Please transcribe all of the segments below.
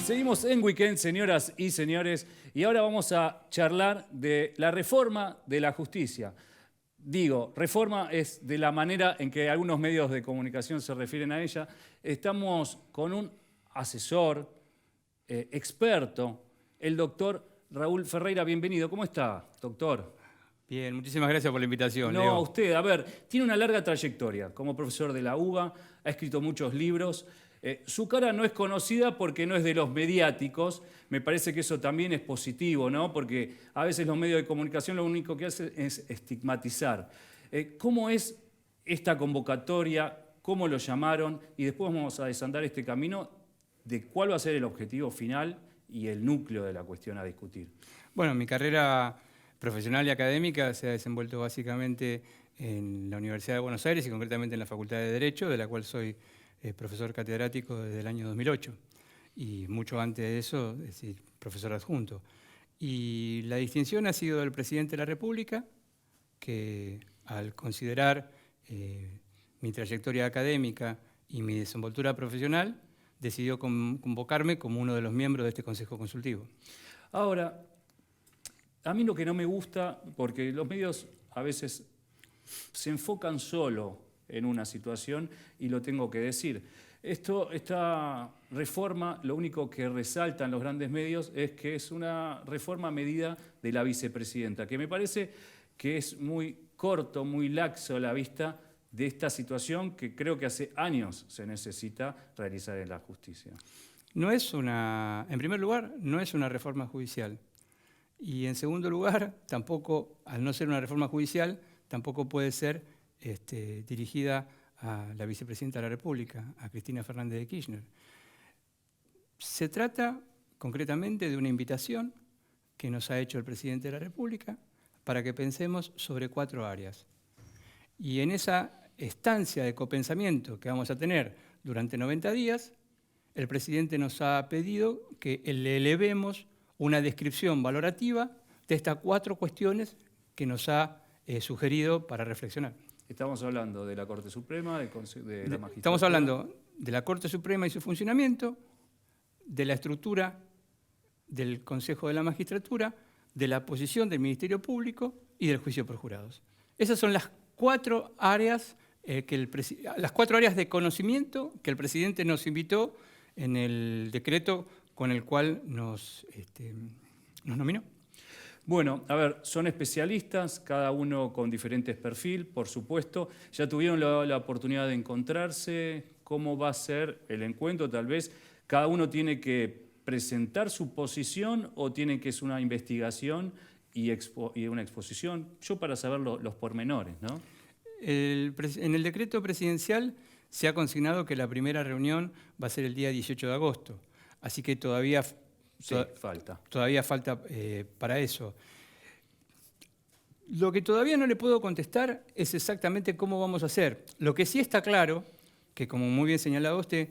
Seguimos en Weekend, señoras y señores, y ahora vamos a charlar de la reforma de la justicia. Digo, reforma es de la manera en que algunos medios de comunicación se refieren a ella. Estamos con un asesor, experto, el doctor Raúl Ferreira. Bienvenido. ¿Cómo está, doctor? Bien, muchísimas gracias por la invitación, No, Leo. a usted. A ver, tiene una larga trayectoria como profesor de la UBA, ha escrito muchos libros. Su cara no es conocida porque no es de los mediáticos. Me parece que eso también es positivo, ¿no? Porque a veces los medios de comunicación lo único que hacen es estigmatizar. ¿Cómo es esta convocatoria? ¿Cómo lo llamaron? Y después vamos a desandar este camino de cuál va a ser el objetivo final y el núcleo de la cuestión a discutir. Bueno, mi carrera profesional y académica se ha desenvuelto básicamente en la Universidad de Buenos Aires y concretamente en la Facultad de Derecho, de la cual soy profesor catedrático desde el año 2008. Y mucho antes de eso, es decir, profesor adjunto. Y la distinción ha sido del presidente de la República, que al considerar mi trayectoria académica y mi desenvoltura profesional, decidió convocarme como uno de los miembros de este Consejo Consultivo. Ahora, a mí lo que no me gusta, porque los medios a veces se enfocan solo en una situación, y lo tengo que decir. Esta reforma, lo único que resaltan los grandes medios es que es una reforma a medida de la vicepresidenta, que me parece que es muy corto, muy laxo a la vista de esta situación que creo que hace años se necesita realizar en la justicia. En primer lugar, no es una reforma judicial. Y en segundo lugar, tampoco, al no ser una reforma judicial, tampoco puede ser dirigida a la vicepresidenta de la República, a Cristina Fernández de Kirchner. Se trata concretamente de una invitación que nos ha hecho el presidente de la República para que pensemos sobre 4 áreas. Y en esa estancia de copensamiento que vamos a tener durante 90 días, el presidente nos ha pedido que le elevemos una descripción valorativa de estas 4 cuestiones que nos ha sugerido para reflexionar. Estamos hablando de la Corte Suprema, de la Magistratura. Estamos hablando de la Corte Suprema y su funcionamiento, de la estructura del Consejo de la Magistratura, de la posición del Ministerio Público y del juicio por jurados. Esas son las 4 áreas, las 4 áreas de conocimiento que el presidente nos invitó en el decreto con el cual nos nominó. Bueno, a ver, son especialistas, cada uno con diferentes perfiles, por supuesto. ¿Ya tuvieron la oportunidad de encontrarse? ¿Cómo va a ser el encuentro? Tal vez cada uno tiene que presentar su posición o tiene que ser una investigación y una exposición. Yo para saber los pormenores, ¿no? En el decreto presidencial se ha consignado que la primera reunión va a ser el día 18 de agosto, así que todavía falta para eso. Lo que todavía no le puedo contestar es exactamente cómo vamos a hacer. Lo que sí está claro, que como muy bien señalaba usted,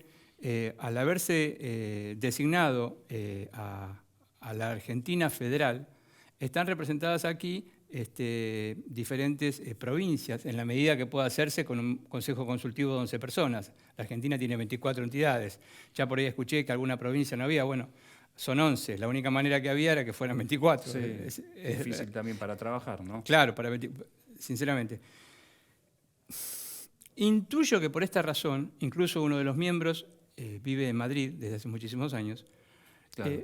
al haberse designado a la Argentina federal, están representadas aquí diferentes provincias, en la medida que pueda hacerse con un consejo consultivo de 11 personas. La Argentina tiene 24 entidades. Ya por ahí escuché que alguna provincia no había. Bueno, son 11. La única manera que había era que fueran 24. Sí, es difícil también para trabajar, ¿no? Claro, sinceramente. Intuyo que por esta razón, incluso uno de los miembros vive en Madrid desde hace muchísimos años. Claro.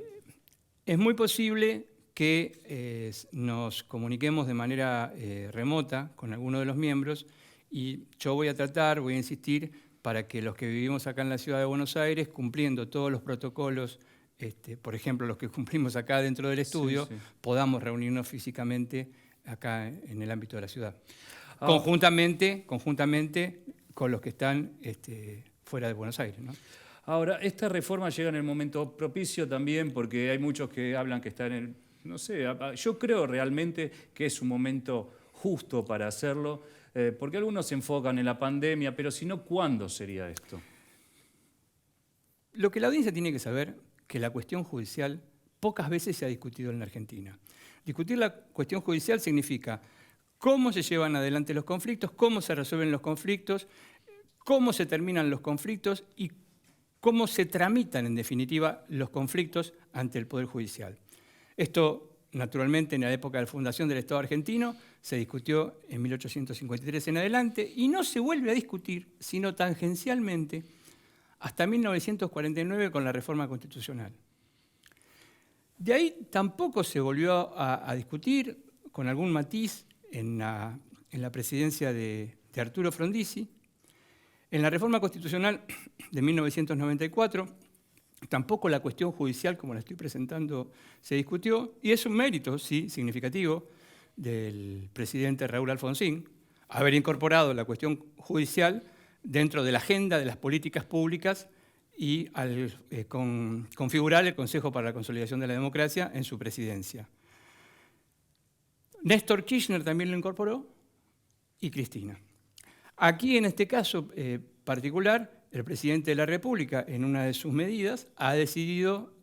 Es muy posible que nos comuniquemos de manera remota con alguno de los miembros, y yo voy a insistir para que los que vivimos acá en la ciudad de Buenos Aires, cumpliendo todos los protocolos, por ejemplo, los que cumplimos acá dentro del estudio, podamos reunirnos físicamente acá en el ámbito de la ciudad. Conjuntamente con los que están fuera de Buenos Aires, ¿no? Ahora, esta reforma llega en el momento propicio también porque hay muchos que hablan que están en no sé, yo creo realmente que es un momento justo para hacerlo, porque algunos se enfocan en la pandemia, pero si no, ¿cuándo sería esto? Lo que la audiencia tiene que saber, que la cuestión judicial pocas veces se ha discutido en la Argentina. Discutir la cuestión judicial significa cómo se llevan adelante los conflictos, cómo se resuelven los conflictos, cómo se terminan los conflictos y cómo se tramitan, en definitiva, los conflictos ante el Poder Judicial. Esto, naturalmente, en la época de la fundación del Estado argentino, se discutió en 1853 en adelante y no se vuelve a discutir, sino tangencialmente, hasta 1949 con la reforma constitucional. De ahí tampoco se volvió a discutir, con algún matiz, en la presidencia de Arturo Frondizi. En la reforma constitucional de 1994, tampoco la cuestión judicial, como la estoy presentando, se discutió, y es un mérito, sí, significativo, del presidente Raúl Alfonsín, haber incorporado la cuestión judicial dentro de la agenda de las políticas públicas y configurar el Consejo para la Consolidación de la Democracia en su presidencia. Néstor Kirchner también lo incorporó y Cristina. Aquí, en este caso particular, el presidente de la República, en una de sus medidas, ha decidido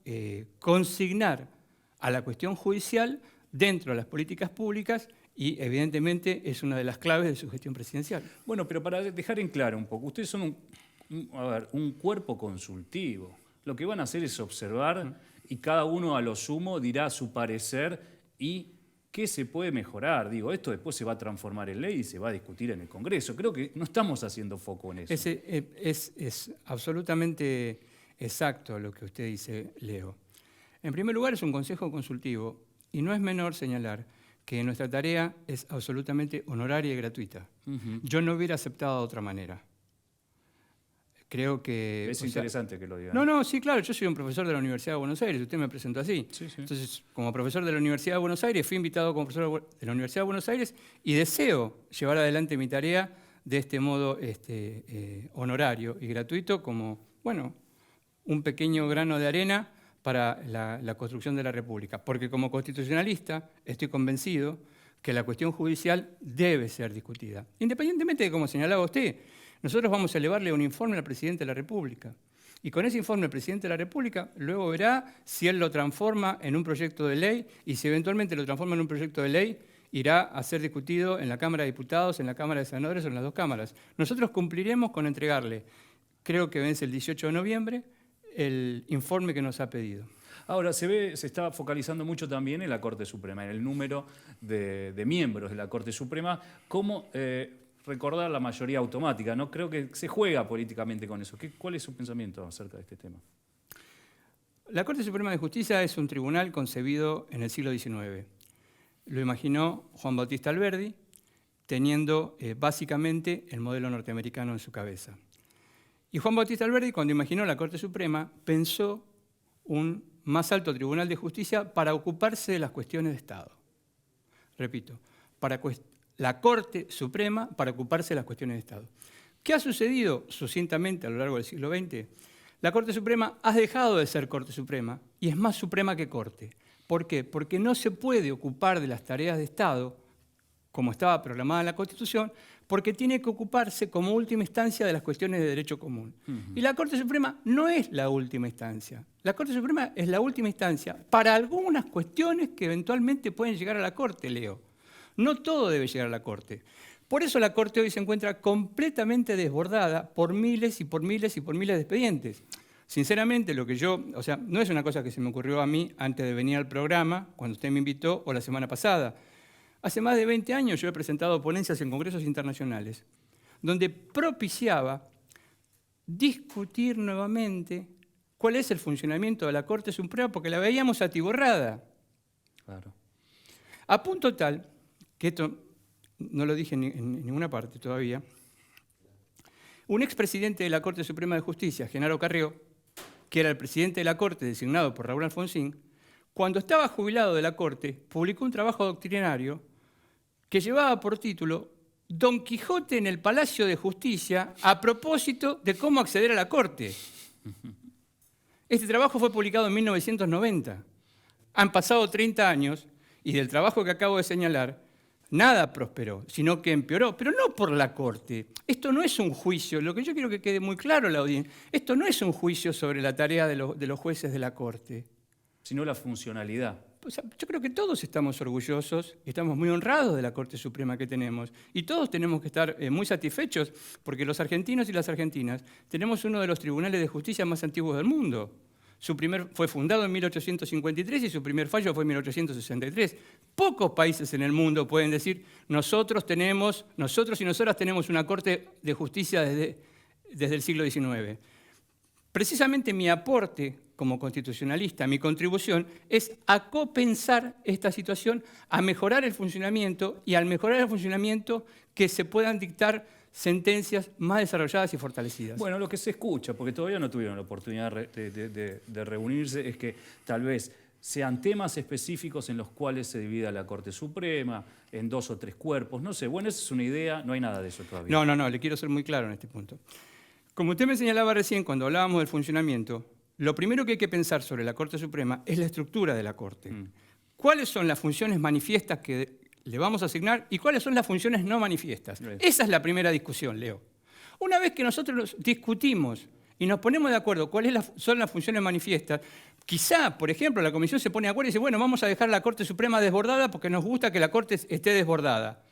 consignar a la cuestión judicial dentro de las políticas públicas y, evidentemente, es una de las claves de su gestión presidencial. Bueno, pero para dejar en claro un poco, ustedes son un cuerpo consultivo. Lo que van a hacer es observar y cada uno a lo sumo dirá su parecer y qué se puede mejorar. Digo, esto después se va a transformar en ley y se va a discutir en el Congreso. Creo que no estamos haciendo foco en eso. Es absolutamente exacto lo que usted dice, Leo. En primer lugar, es un consejo consultivo y no es menor señalar que nuestra tarea es absolutamente honoraria y gratuita. Yo no hubiera aceptado de otra manera. Creo que... Es interesante que lo digan. No, sí, claro, yo soy un profesor de la Universidad de Buenos Aires, usted me presentó así. Sí. Entonces, como profesor de la Universidad de Buenos Aires, fui invitado como profesor de la Universidad de Buenos Aires y deseo llevar adelante mi tarea de este modo honorario y gratuito como, bueno, un pequeño grano de arena para la construcción de la República. Porque como constitucionalista estoy convencido que la cuestión judicial debe ser discutida. Independientemente de cómo señalaba usted, nosotros vamos a elevarle un informe al presidente de la República. Y con ese informe el presidente de la República luego verá si él lo transforma en un proyecto de ley y si eventualmente lo transforma en un proyecto de ley, irá a ser discutido en la Cámara de Diputados, en la Cámara de Senadores o en las dos cámaras. Nosotros cumpliremos con entregarle, creo que vence el 18 de noviembre, el informe que nos ha pedido. Ahora, se está focalizando mucho también en la Corte Suprema, en el número de miembros de la Corte Suprema, cómo recordar la mayoría automática, ¿no? Creo que se juega políticamente con eso. ¿Cuál es su pensamiento acerca de este tema? La Corte Suprema de Justicia es un tribunal concebido en el siglo XIX. Lo imaginó Juan Bautista Alberdi, teniendo básicamente el modelo norteamericano en su cabeza. Y Juan Bautista Alberdi, cuando imaginó la Corte Suprema, pensó un más alto tribunal de justicia para ocuparse de las cuestiones de Estado. Repito, la Corte Suprema para ocuparse de las cuestiones de Estado. ¿Qué ha sucedido sucintamente a lo largo del siglo XX? La Corte Suprema ha dejado de ser Corte Suprema y es más suprema que Corte. ¿Por qué? Porque no se puede ocupar de las tareas de Estado, como estaba programada en la Constitución, porque tiene que ocuparse como última instancia de las cuestiones de derecho común. Y la Corte Suprema no es la última instancia. La Corte Suprema es la última instancia para algunas cuestiones que eventualmente pueden llegar a la Corte, Leo. No todo debe llegar a la Corte. Por eso la Corte hoy se encuentra completamente desbordada por miles y por miles y por miles de expedientes. Sinceramente, no es una cosa que se me ocurrió a mí antes de venir al programa, cuando usted me invitó, o la semana pasada. Hace más de 20 años yo he presentado ponencias en congresos internacionales, donde propiciaba discutir nuevamente cuál es el funcionamiento de la Corte Suprema, porque la veíamos atiborrada. Claro. A punto tal, que esto no lo dije en ninguna parte todavía, un expresidente de la Corte Suprema de Justicia, Genaro Carrió, que era el presidente de la Corte designado por Raúl Alfonsín, cuando estaba jubilado de la Corte, publicó un trabajo doctrinario que llevaba por título Don Quijote en el Palacio de Justicia a propósito de cómo acceder a la Corte. Este trabajo fue publicado en 1990. Han pasado 30 años y del trabajo que acabo de señalar, nada prosperó, sino que empeoró, pero no por la Corte. Esto no es un juicio, lo que yo quiero que quede muy claro a la audiencia, esto no es un juicio sobre la tarea de los jueces de la Corte. sino la funcionalidad. O sea, yo creo que todos estamos orgullosos y estamos muy honrados de la Corte Suprema que tenemos. Y todos tenemos que estar muy satisfechos porque los argentinos y las argentinas tenemos uno de los tribunales de justicia más antiguos del mundo. Fue fundado en 1853 y su primer fallo fue en 1863. Pocos países en el mundo pueden decir nosotros y nosotras tenemos una Corte de Justicia desde el siglo XIX. Precisamente mi aporte como constitucionalista, mi contribución, es a copensar esta situación, a mejorar el funcionamiento y al mejorar el funcionamiento que se puedan dictar sentencias más desarrolladas y fortalecidas. Bueno, lo que se escucha, porque todavía no tuvieron la oportunidad de reunirse, es que tal vez sean temas específicos en los cuales se divida la Corte Suprema, en 2 o 3 cuerpos, no sé. Bueno, esa es una idea, no hay nada de eso todavía. No, le quiero ser muy claro en este punto. Como usted me señalaba recién cuando hablábamos del funcionamiento, lo primero que hay que pensar sobre la Corte Suprema es la estructura de la Corte. ¿Cuáles son las funciones manifiestas que le vamos a asignar y cuáles son las funciones no manifiestas? Esa es la primera discusión, Leo. Una vez que nosotros discutimos y nos ponemos de acuerdo cuáles son las funciones manifiestas, quizá, por ejemplo, la Comisión se pone de acuerdo y dice, bueno, vamos a dejar la Corte Suprema desbordada porque nos gusta que la Corte esté desbordada.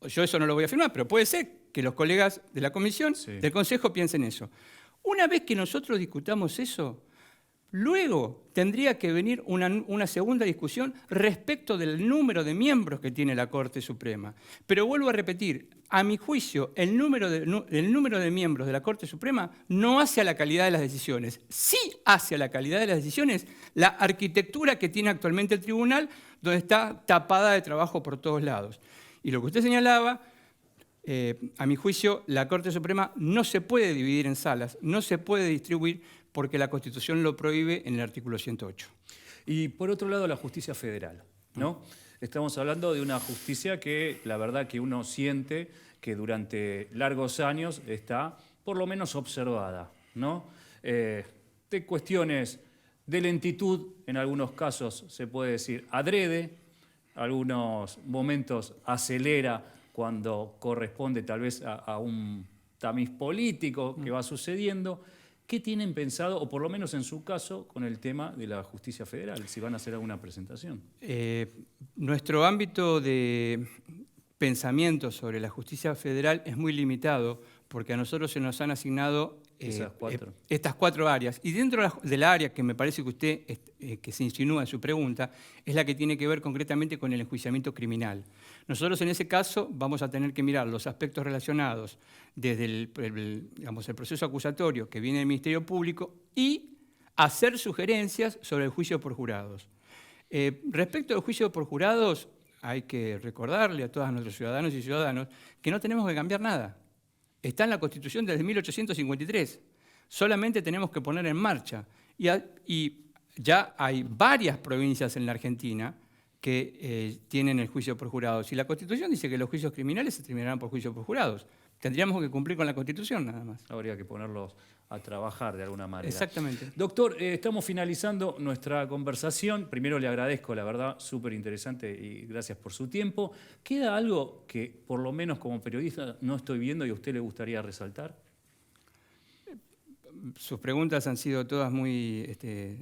Yo eso no lo voy a afirmar, pero puede ser que los colegas de la Comisión, del Consejo, piensen eso. Una vez que nosotros discutamos eso, luego tendría que venir una segunda discusión respecto del número de miembros que tiene la Corte Suprema. Pero vuelvo a repetir, a mi juicio, el número de miembros de la Corte Suprema no hace a la calidad de las decisiones. Sí hace a la calidad de las decisiones la arquitectura que tiene actualmente el tribunal, donde está tapada de trabajo por todos lados. Y lo que usted señalaba, a mi juicio, la Corte Suprema no se puede dividir en salas, no se puede distribuir porque la Constitución lo prohíbe en el artículo 108. Y por otro lado, la justicia federal, ¿no? Estamos hablando de una justicia que la verdad que uno siente que durante largos años está por lo menos observada, ¿no? De cuestiones de lentitud, en algunos casos se puede decir adrede, algunos momentos acelera cuando corresponde tal vez a un tamiz político que va sucediendo. ¿Qué tienen pensado, o por lo menos en su caso, con el tema de la justicia federal? Si van a hacer alguna presentación. Nuestro ámbito de pensamiento sobre la justicia federal es muy limitado porque a nosotros se nos han asignado estas 4 áreas. Y dentro del área que me parece que usted que se insinúa en su pregunta es la que tiene que ver concretamente con el enjuiciamiento criminal. Nosotros en ese caso vamos a tener que mirar los aspectos relacionados desde el proceso acusatorio que viene del Ministerio Público y hacer sugerencias sobre el juicio por jurados. Respecto al juicio por jurados, hay que recordarle a todos nuestros ciudadanos y ciudadanas que no tenemos que cambiar nada. Está en la Constitución desde 1853. Solamente tenemos que poner en marcha. Y ya hay varias provincias en la Argentina que tienen el juicio por jurados. Y la Constitución dice que los juicios criminales se terminarán por juicio por jurados. Tendríamos que cumplir con la Constitución nada más. Habría que ponerlos a trabajar de alguna manera. Exactamente. Doctor, estamos finalizando nuestra conversación. Primero le agradezco, la verdad, súper interesante y gracias por su tiempo. ¿Queda algo que, por lo menos como periodista, no estoy viendo y a usted le gustaría resaltar? Sus preguntas han sido todas muy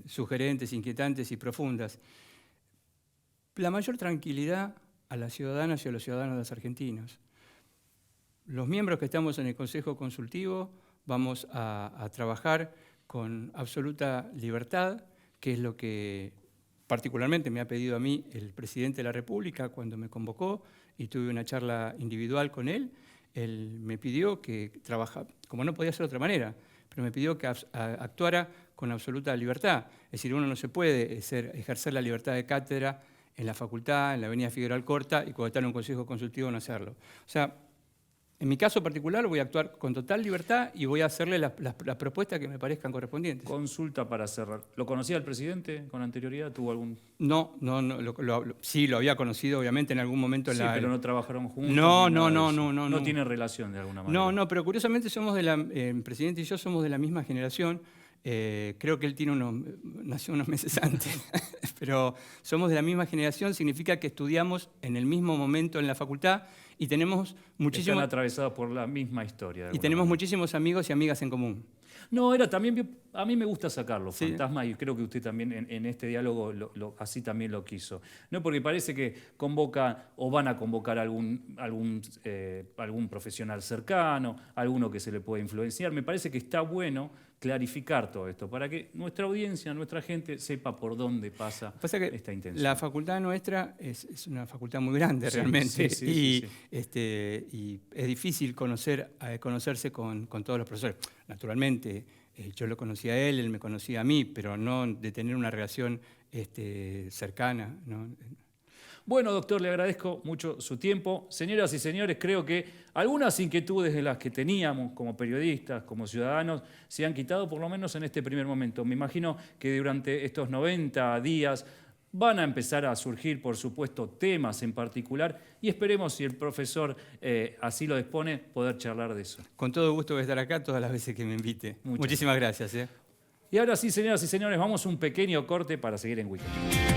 sugerentes, inquietantes y profundas. La mayor tranquilidad a las ciudadanas y a los ciudadanos de los argentinos. Los miembros que estamos en el Consejo Consultivo vamos a trabajar con absoluta libertad, que es lo que particularmente me ha pedido a mí el presidente de la República cuando me convocó y tuve una charla individual con él. Él me pidió que trabajara, como no podía ser de otra manera, pero me pidió que actuara con absoluta libertad. Es decir, uno no se puede ejercer la libertad de cátedra en la facultad, en la avenida Figueroa Alcorta, y cuando está en un consejo consultivo no hacerlo. O sea, en mi caso particular voy a actuar con total libertad y voy a hacerle las propuestas que me parezcan correspondientes. Consulta para cerrar. ¿Lo conocía el presidente con anterioridad? ¿Tuvo algún...? No, sí, lo había conocido obviamente en algún momento. Sí, pero no trabajaron juntos. No. No tiene relación de alguna manera. No, pero curiosamente el presidente y yo somos de la misma generación. Creo que él nació unos meses antes, pero somos de la misma generación, significa que estudiamos en el mismo momento en la facultad y tenemos muchísimos... Están atravesados por la misma historia. Y tenemos muchísimos amigos y amigas en común. No, era también, a mí me gusta sacar los Sí. fantasmas y creo que usted también en este diálogo así también lo quiso. No, porque parece que convoca o van a convocar algún profesional cercano, alguno que se le pueda influenciar. Me parece que está bueno clarificar todo esto para que nuestra audiencia, nuestra gente sepa por dónde pasa esta intención. La facultad nuestra es una facultad muy grande Sí, realmente sí. y es difícil conocerse con todos los profesores. Naturalmente, yo lo conocí a él me conocía a mí, pero no de tener una relación cercana, ¿no? Bueno, doctor, le agradezco mucho su tiempo. Señoras y señores, creo que algunas inquietudes de las que teníamos como periodistas, como ciudadanos, se han quitado por lo menos en este primer momento. Me imagino que durante estos 90 días van a empezar a surgir, por supuesto, temas en particular y esperemos, si el profesor así lo dispone, poder charlar de eso. Con todo gusto voy a estar acá todas las veces que me invite. Muchísimas gracias. Y ahora sí, señoras y señores, vamos a un pequeño corte para seguir en Wikipedia.